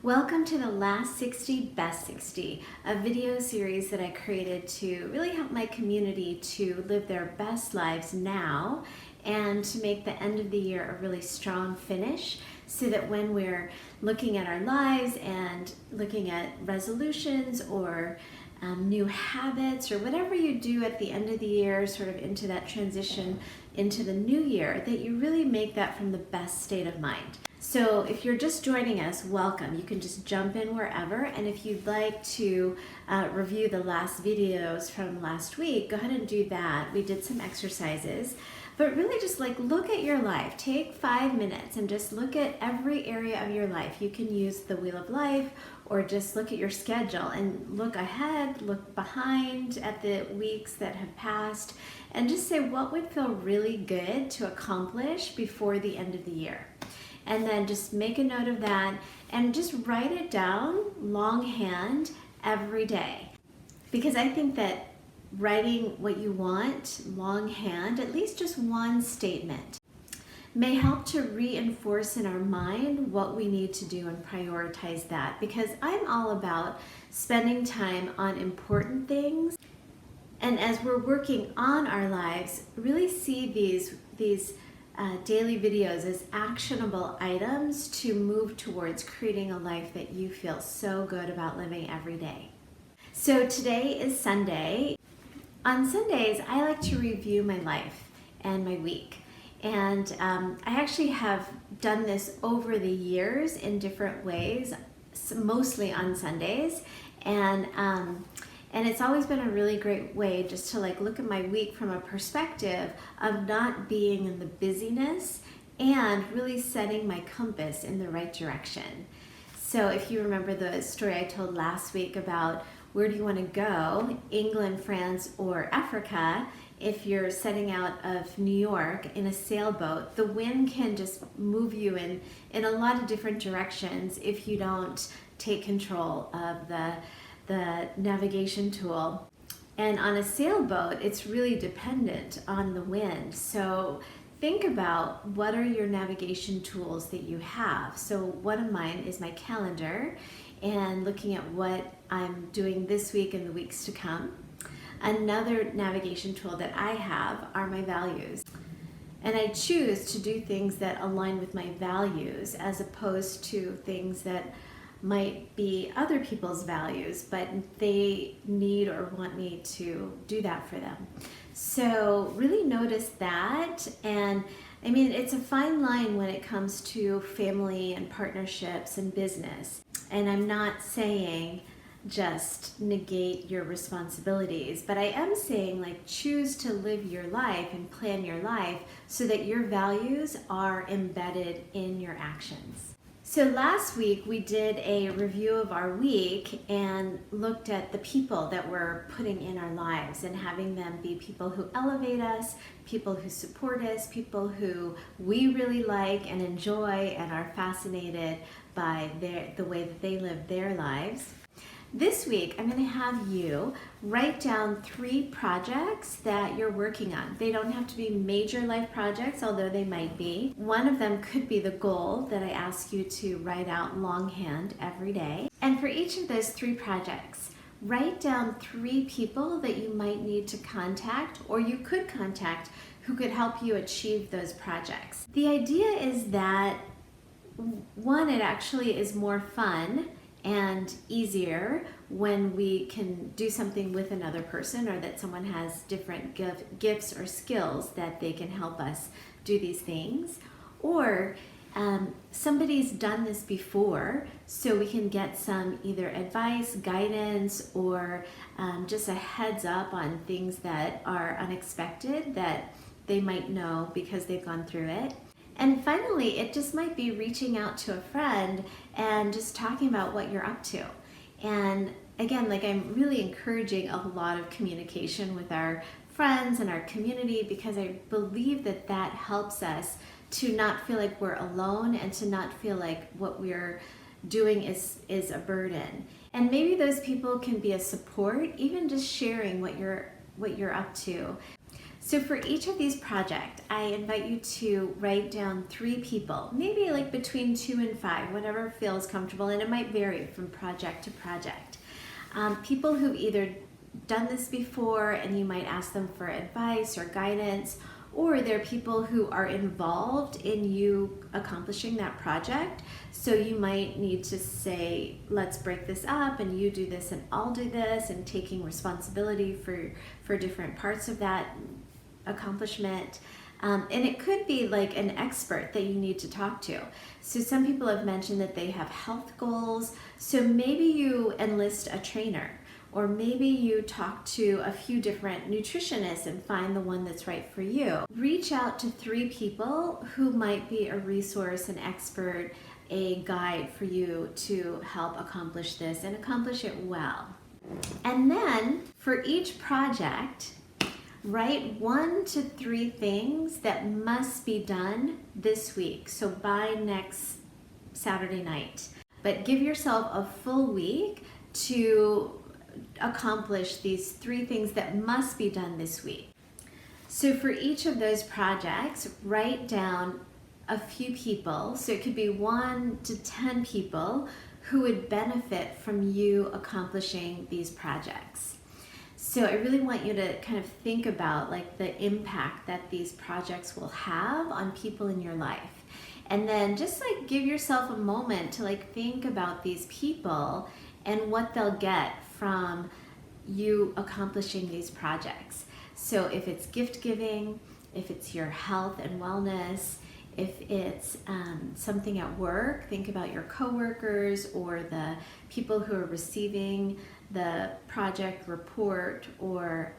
Welcome to the Last 60 Best 60, a video series that I created to really help my community to live their best lives now and to make the end of the year a really strong finish so that when we're looking at our lives and looking at resolutions or new habits or whatever you do at the end of the year, sort of into that transition into the new year, that you really make that from the best state of mind. So if you're just joining us, welcome. You can just jump in wherever, and if you'd like to review the last videos from last week, go ahead and do that. We did some exercises, but really just look at your life. Take 5 minutes and just look at every area of your life. You can use the Wheel of Life or just look at your schedule and look ahead, look behind at the weeks that have passed, and just say what would feel really good to accomplish before the end of the year. And then just make a note of that and just write it down longhand every day. Because I think that writing what you want longhand, at least just one statement, may help to reinforce in our mind what we need to do and prioritize that. Because I'm all about spending time on important things. And as we're working on our lives, really see these daily videos as actionable items to move towards creating a life that you feel so good about living every day. So today is Sunday. On Sundays, I like to review my life and my week. And I actually have done this over the years in different ways, mostly on Sundays. And it's always been a really great way just to look at my week from a perspective of not being in the busyness and really setting my compass in the right direction. So if you remember the story I told last week about where do you want to go, England, France, or Africa, if you're setting out of New York in a sailboat, the wind can just move you in a lot of different directions if you don't take control of the navigation tool. And on a sailboat, it's really dependent on the wind. So think about what are your navigation tools that you have. So one of mine is my calendar and looking at what I'm doing this week and the weeks to come. Another navigation tool that I have are my values. And I choose to do things that align with my values as opposed to things that might be other people's values, but they need or want me to do that for them. So really notice that. And I mean, it's a fine line when it comes to family and partnerships and business. And I'm not saying just negate your responsibilities, but I am saying choose to live your life and plan your life so that your values are embedded in your actions. So last week we did a review of our week and looked at the people that we're putting in our lives and having them be people who elevate us, people who support us, people who we really like and enjoy and are fascinated by the way that they live their lives. This week, I'm going to have you write down 3 projects that you're working on. They don't have to be major life projects, although they might be. One of them could be the goal that I ask you to write out longhand every day. And for each of those 3 projects, write down 3 people that you might need to contact or you could contact who could help you achieve those projects. The idea is that, one, it actually is more fun and easier when we can do something with another person or that someone has different gifts or skills that they can help us do these things. Or somebody's done this before, so we can get some either advice, guidance, or just a heads up on things that are unexpected that they might know because they've gone through it. And finally, it just might be reaching out to a friend and just talking about what you're up to. And again, I'm really encouraging a lot of communication with our friends and our community because I believe that that helps us to not feel like we're alone and to not feel like what we're doing is a burden. And maybe those people can be a support, even just sharing what you're up to. So for each of these projects, I invite you to write down 3 people, maybe like between 2 and 5, whatever feels comfortable, and it might vary from project to project. People who've either done this before and you might ask them for advice or guidance, or they're people who are involved in you accomplishing that project. So you might need to say, let's break this up and you do this and I'll do this, and taking responsibility for different parts of that accomplishment. And it could be like an expert that you need to talk to. So some people have mentioned that they have health goals. So maybe you enlist a trainer, or maybe you talk to a few different nutritionists and find the one that's right for you. Reach out to 3 people who might be a resource, an expert, a guide for you to help accomplish this and accomplish it well. And then for each project, write 1 to 3 things that must be done this week. So by next Saturday night. But give yourself a full week to accomplish these 3 things that must be done this week. So for each of those projects, write down a few people. So it could be 1 to 10 people who would benefit from you accomplishing these projects. So I really want you to kind of think about like the impact that these projects will have on people in your life. And then just like give yourself a moment to like think about these people and what they'll get from you accomplishing these projects. So if it's gift giving, if it's your health and wellness, if it's something at work, think about your coworkers or the people who are receiving the project report or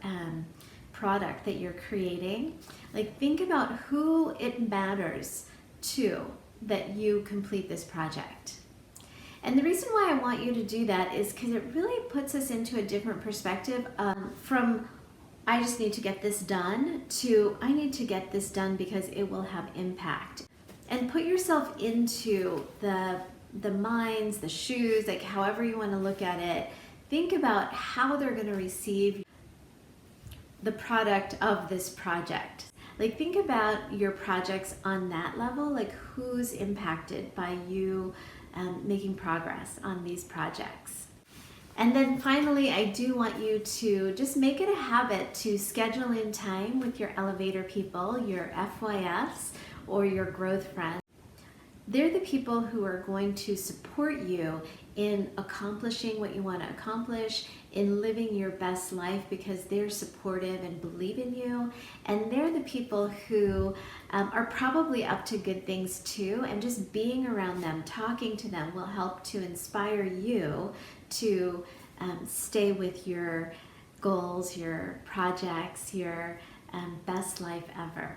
product that you're creating. Like think about who it matters to that you complete this project. And the reason why I want you to do that is because it really puts us into a different perspective from I just need to get this done to I need to get this done because it will have impact. And put yourself into the minds, the shoes, like however you want to look at it. Think about how they're going to receive the product of this project. Like think about your projects on that level, like who's impacted by you making progress on these projects. And then finally, I do want you to just make it a habit to schedule in time with your elevator people, your FYFs, or your growth friends. They're the people who are going to support you in accomplishing what you want to accomplish, in living your best life, because they're supportive and believe in you. And they're the people who are probably up to good things too, and just being around them, talking to them will help to inspire you to stay with your goals, your projects, your best life ever.